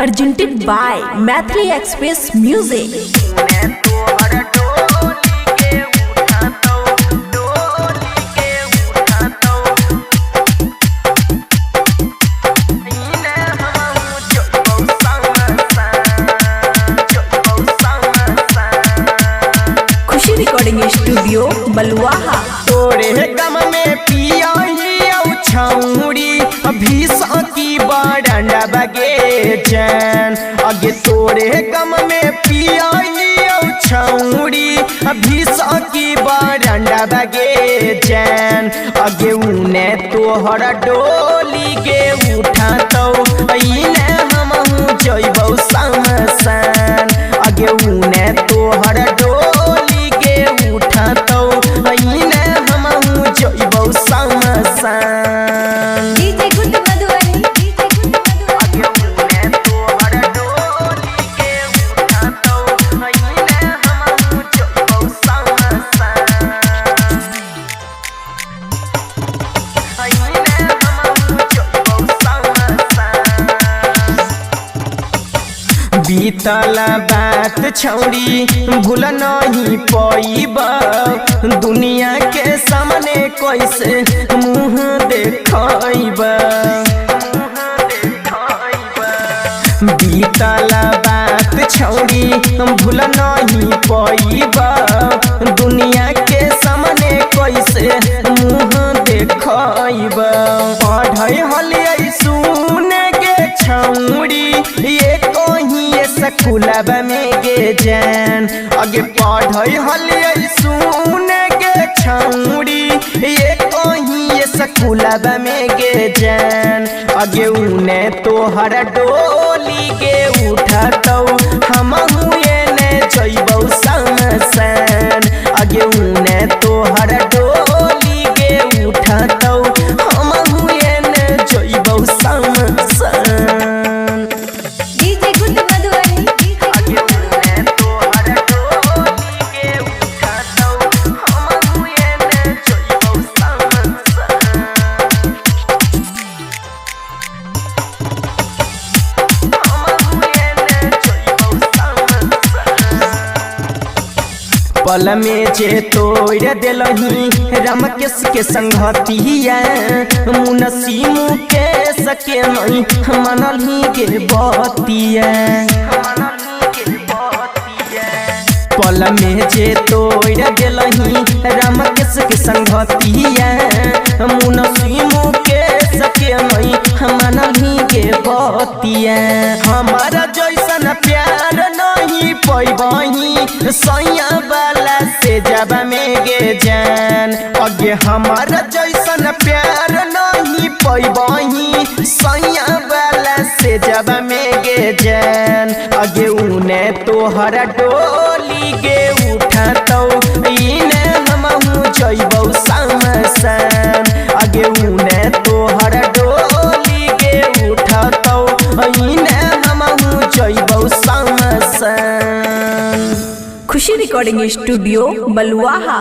presented by Mathri Express Music. खुशी recording studio बलुआहा। तोरे गम में पिया छौड़ी अभी की बरंडा बगे चैन आगे तोरे गम में पिया छौड़ी अभी की बरंडा बगे चैन आगे उने तोहर डोली के उठा तो हम जइबौ समसान आगे उने तोहर डोली के उठा तो हम जइबौ समसान। बीतला बात छौड़ी भूल नहीं पैब दुनिया के सामने कैसे मुँह देखब। बीतला बात छौड़ी भूल नहीं पैब दुनिया के सामने कैसे मुँह देखब। पढ़ै हलियै सुने के छौड़ी ये स्कूलब में गे जान आगे पढ़ै हलियै सुने गे छौड़ी ये कहीं स्कूलब में गे जान आगे उने तोहर डोली के उठतौ हम ने जइबौ समसान आगे उने तोहर डोली के उठतौ हम ने जइबौ समसान। पल में जे तोड़ दिलही रमकेश के संगतिया मुनसी मुकेश के नहीं मनलही के बतिया। पल में जे तोड़ दिलही रमकेश के संगतिया मुनसी मुकेश के नहीं मनलही के बतिया। हमारा जैसन प्यार नहीं पैबही सैया वाला से जब में गे जान आगे हमारा जैसन प्यार नहीं पैबही सैया वाला से जब में गे जान आगे उने तोहर डोली गे उठतौ हम जइबौ समसान आगे उने तोहर डोली गे उठतौ हम जइबौ समसान। खुशी रिकॉर्डिंग स्टूडियो बलुआहा।